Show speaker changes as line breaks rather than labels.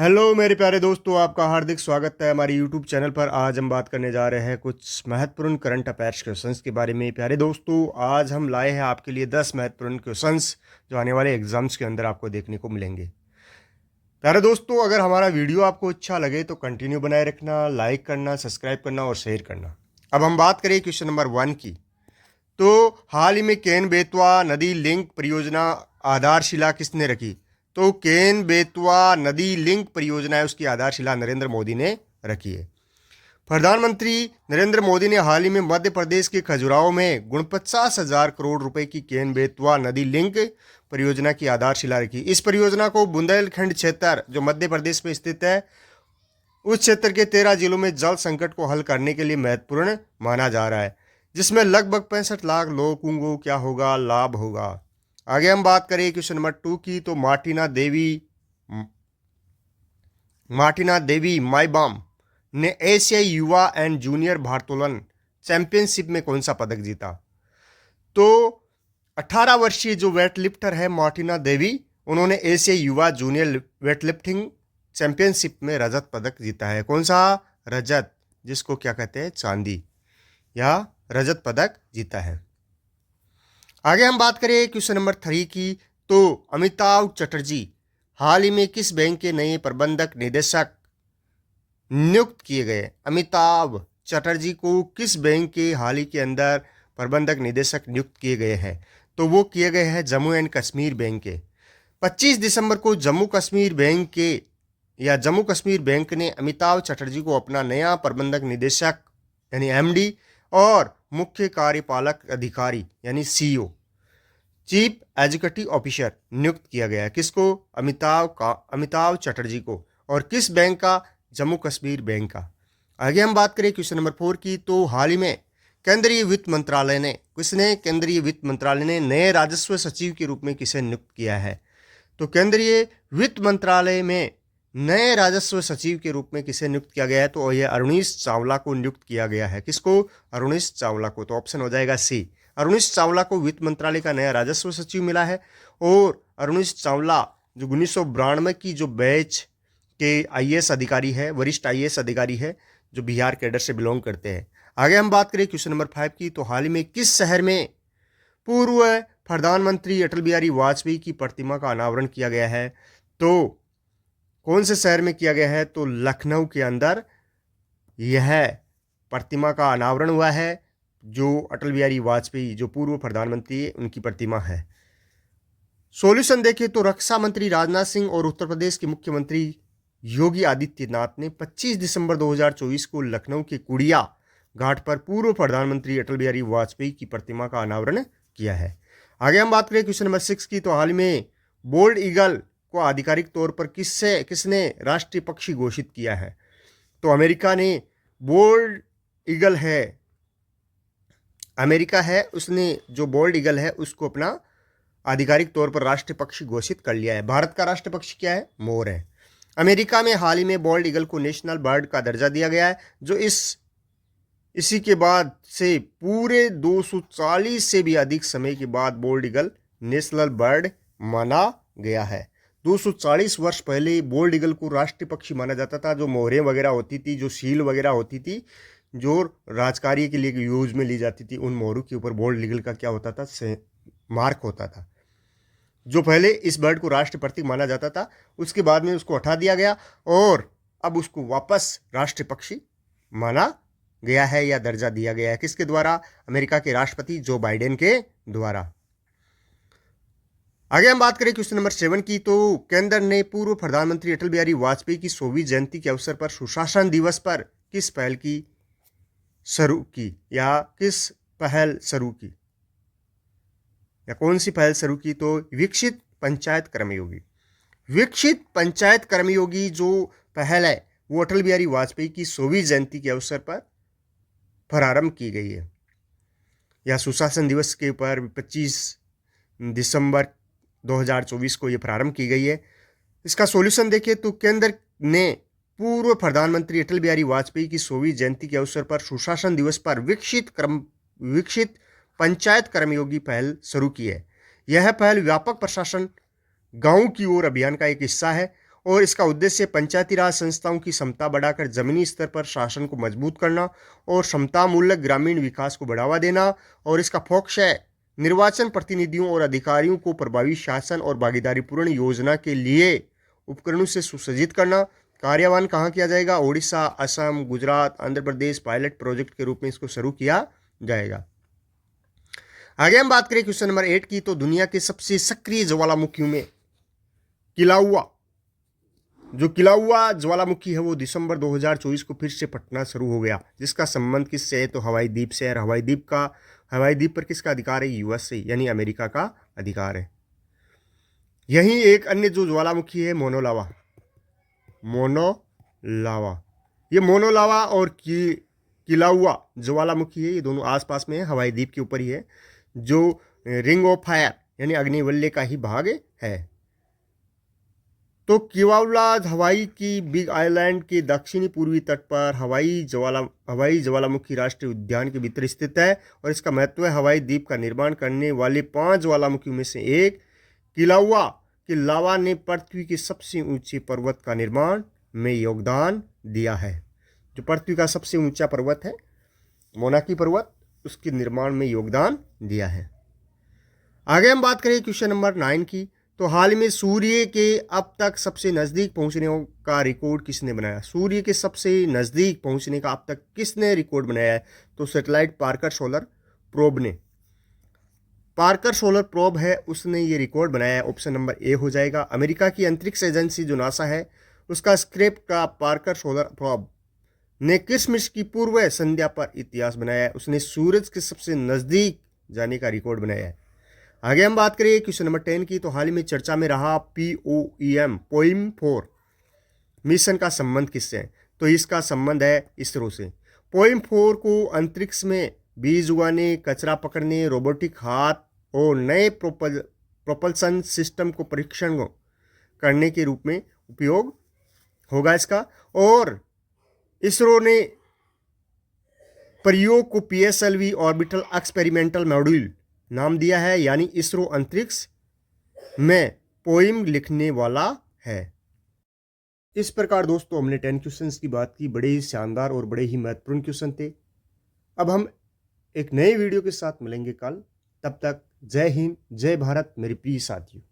Hello मेरे प्यारे दोस्तों, आपका हार्दिक स्वागत है हमारे यूट्यूब चैनल पर। आज हम बात करने जा रहे हैं कुछ महत्वपूर्ण करंट अफेयर्स क्वेश्चंस के बारे में। प्यारे दोस्तों, आज हम लाए हैं आपके लिए 10 महत्वपूर्ण क्वेश्चंस जो आने वाले एग्जाम्स के अंदर आपको देखने को मिलेंगे। प्यारे दोस्तों, अगर हमारा वीडियो आपको अच्छा लगे तो कंटिन्यू बनाए रखना, लाइक करना, सब्सक्राइब करना और शेयर करना। अब हम बात करें क्वेश्चन नंबर 1 की। तो हाल ही में केन बेतवा नदी लिंक परियोजना आधारशिला किसने रखी? तो केन बेतवा नदी लिंक परियोजना है, उसकी आधारशिला नरेंद्र मोदी ने रखी है। प्रधानमंत्री नरेंद्र मोदी ने हाल ही में मध्य प्रदेश के खजुराहो में 49,000 करोड़ रुपए की केन बेतवा नदी लिंक परियोजना की आधारशिला रखी। इस परियोजना को बुंदेलखंड क्षेत्र जो मध्य प्रदेश में स्थित है, उस क्षेत्र के 13 जिलों में जल संकट को हल करने के लिए महत्वपूर्ण माना जा रहा है, जिसमें लगभग 65 लाख लोगों को क्या होगा, लाभ होगा। आगे हम बात करें क्वेश्चन नंबर 2 की। तो मार्टिना देवी माईबाम ने एशियाई युवा एंड जूनियर भारोत्तोलन चैंपियनशिप में कौन सा पदक जीता? तो 18 वर्षीय जो वेटलिफ्टर है मार्टिना देवी, उन्होंने एशियाई युवा जूनियर वेटलिफ्टिंग चैंपियनशिप में रजत पदक जीता है। कौन सा? रजत, जिसको क्या कहते हैं, चांदी या रजत पदक जीता है। आगे हम बात करें क्वेश्चन नंबर 3 की। तो अमिताभ चटर्जी हाल ही में किस बैंक के नए प्रबंधक निदेशक नियुक्त किए गए? अमिताभ चटर्जी को किस बैंक के हाल ही के अंदर प्रबंधक निदेशक नियुक्त किए गए हैं? तो वो किए गए हैं जम्मू एंड कश्मीर बैंक के। 25 दिसंबर को जम्मू कश्मीर बैंक ने अमिताभ चटर्जी को अपना नया प्रबंधक निदेशक यानी एमडी और मुख्य कार्यपालक अधिकारी यानी सीईओ, चीफ एग्जीक्यूटिव ऑफिसर नियुक्त किया गया है। किसको? अमिताभ चटर्जी को। और किस बैंक का? जम्मू कश्मीर बैंक का। आगे हम बात करें क्वेश्चन नंबर 4 की। तो हाल ही में केंद्रीय वित्त मंत्रालय ने नए राजस्व सचिव के रूप में किसे नियुक्त किया है? तो केंद्रीय वित्त मंत्रालय में नए राजस्व सचिव के रूप में किसे नियुक्त किया गया है? तो यह अरुणीश चावला को नियुक्त किया गया है। किसको? अरुणीश चावला को। तो ऑप्शन हो जाएगा सी। अरुणीश चावला को वित्त मंत्रालय का नया राजस्व सचिव मिला है। और अरुणीश चावला जो 1992 की जो बैच के आईएएस अधिकारी है, वरिष्ठ आईएएस अधिकारी है, जो बिहार कैडर से बिलोंग करते हैं। आगे हम बात करें क्वेश्चन नंबर 5 की। तो हाल ही में किस शहर में पूर्व प्रधानमंत्री अटल बिहारी वाजपेयी की प्रतिमा का अनावरण किया गया है? तो कौन से शहर में किया गया है? तो लखनऊ के अंदर यह प्रतिमा का अनावरण हुआ है, जो अटल बिहारी वाजपेयी जो पूर्व प्रधानमंत्री उनकी प्रतिमा है। सॉल्यूशन देखें तो रक्षा मंत्री राजनाथ सिंह और उत्तर प्रदेश के मुख्यमंत्री योगी आदित्यनाथ ने 25 दिसंबर 2024 को लखनऊ के कुड़िया घाट पर पूर्व प्रधानमंत्री अटल बिहारी वाजपेयी की प्रतिमा का अनावरण किया है। आगे हम बात करें क्वेश्चन नंबर 6 की। तो हाल ही में बोल्ड ईगल को आधिकारिक तौर पर किसने राष्ट्रीय पक्षी घोषित किया है? तो अमेरिका ने बोल्ड ईगल है, अमेरिका है, उसने जो बोल्ड ईगल है उसको अपना आधिकारिक तौर पर राष्ट्रीय पक्षी घोषित कर लिया है। भारत का राष्ट्रीय पक्षी क्या है? मोर है। अमेरिका में हाल ही में बोल्ड ईगल को नेशनल बर्ड का दर्जा दिया गया है, जो इसी के बाद से पूरे 240 से भी अधिक समय के बाद बोल्ड ईगल नेशनल बर्ड माना गया है। 240 वर्ष पहले बोल्ड ईगल को राष्ट्रीय पक्षी माना जाता था। जो मोहरें वगैरह होती थी, जो सील वगैरह होती थी, जो राजकार्य के लिए यूज में ली जाती थी, उन मोहरों के ऊपर बोल्ड ईगल का क्या होता था? मार्क होता था। जो पहले इस बर्ड को राष्ट्रीय प्रतीक माना जाता था, उसके बाद में उसको हटा दिया गया और अब उसको वापस राष्ट्रीय पक्षी माना गया है या दर्जा दिया गया है। किसके द्वारा? अमेरिका के राष्ट्रपति जो बाइडेन के द्वारा। आगे हम बात करें क्वेश्चन नंबर 7 की। तो केंद्र ने पूर्व प्रधानमंत्री अटल बिहारी वाजपेयी की 100वीं जयंती के अवसर पर सुशासन दिवस पर किस पहल शुरू की या कौन सी पहल शुरू की? तो विकसित पंचायत कर्मयोगी जो पहल है वो अटल बिहारी वाजपेयी की 100वीं जयंती के अवसर पर प्रारंभ की गई है, या सुशासन दिवस के ऊपर 25 दिसंबर 2024 को ये प्रारंभ की गई है। इसका सॉल्यूशन देखिए तो केंद्र ने पूर्व प्रधानमंत्री अटल बिहारी वाजपेयी की 100वीं जयंती के अवसर पर सुशासन दिवस पर विकसित पंचायत कर्मयोगी पहल शुरू की है। यह पहल व्यापक प्रशासन गांव की ओर अभियान का एक हिस्सा है और इसका उद्देश्य पंचायती राज संस्थाओं की क्षमता बढ़ाकर जमीनी स्तर पर शासन को मजबूत करना और क्षमतामूलक ग्रामीण विकास को बढ़ावा देना। और इसका फोकस है निर्वाचन प्रतिनिधियों और अधिकारियों को प्रभावी शासन और भागीदारीपूर्ण योजना के लिए उपकरणों से सुसज्जित करना। कार्यान्वयन कहाँ किया जाएगा? ओडिशा, असम, गुजरात, आंध्र प्रदेश पायलट प्रोजेक्ट के रूप में इसको शुरू किया जाएगा। आगे हम बात करें क्वेश्चन नंबर 8 की, तो दुनिया के सबसे सक्रिय ज्वालामुखियों में किलाउआ, जो किलाउआ ज्वालामुखी है वो दिसंबर 2024 को फिर से फटना शुरू हो गया, जिसका संबंध किससे है? तो हवाई द्वीप से। और हवाई द्वीप पर किसका अधिकार है? यूएस से, यानी अमेरिका का अधिकार है। यही एक अन्य जो ज्वालामुखी है मोनो लावा, ये मोनो लावा और किलाउआ ज्वालामुखी है, ये दोनों आसपास में है, हवाई द्वीप के ऊपर ही है, जो रिंग ऑफ फायर यानी अग्निवलय का ही भाग है। तो किलाउआ हवाई की बिग आइलैंड के दक्षिणी पूर्वी तट पर हवाई ज्वालामुखी राष्ट्रीय उद्यान के भीतर स्थित है और इसका महत्व है हवाई द्वीप का निर्माण करने वाले 5 ज्वालामुखियों में से एक किलाउआ की लावा ने पृथ्वी के सबसे ऊंचे पर्वत का निर्माण में योगदान दिया है। जो पृथ्वी का सबसे ऊंचा पर्वत है मोनाकी पर्वत, उसके निर्माण में योगदान दिया है। आगे हम बात करें क्वेश्चन नंबर 9 की, तो हाल में सूर्य के अब तक सबसे नज़दीक पहुंचने का रिकॉर्ड किसने बनाया? सूर्य के सबसे नज़दीक पहुंचने का अब तक किसने रिकॉर्ड बनाया है? तो सैटेलाइट पार्कर सोलर प्रोब ने। पार्कर सोलर प्रोब है, उसने ये रिकॉर्ड बनाया है। ऑप्शन नंबर ए हो जाएगा। अमेरिका की अंतरिक्ष एजेंसी जो नासा है, उसका स्क्रिप्ट का पार्कर सोलर प्रोब ने क्रिसमस की पूर्व संध्या पर इतिहास बनाया है। उसने सूरज के सबसे नज़दीक जाने का रिकॉर्ड बनाया है। आगे हम बात करें क्वेश्चन नंबर 10 की, तो हाल ही में चर्चा में रहा POEM-4 मिशन का संबंध किससे है? तो इसका संबंध है इसरो से। POEM-4 को अंतरिक्ष में बीज उगाने, कचरा पकड़ने, रोबोटिक हाथ और नए प्रोपल्सन सिस्टम को परीक्षण करने के रूप में उपयोग होगा इसका। और इसरो ने प्रयोग को PSLV ऑर्बिटल एक्सपेरिमेंटल मॉड्यूल नाम दिया है, यानी इसरो अंतरिक्ष में पोइम लिखने वाला है। इस प्रकार दोस्तों हमने 10 क्वेश्चंस की बात की, बड़े ही शानदार और बड़े ही महत्वपूर्ण क्वेश्चन थे। अब हम एक नए वीडियो के साथ मिलेंगे कल, तब तक जय हिंद, जय भारत मेरे प्रिय साथियों।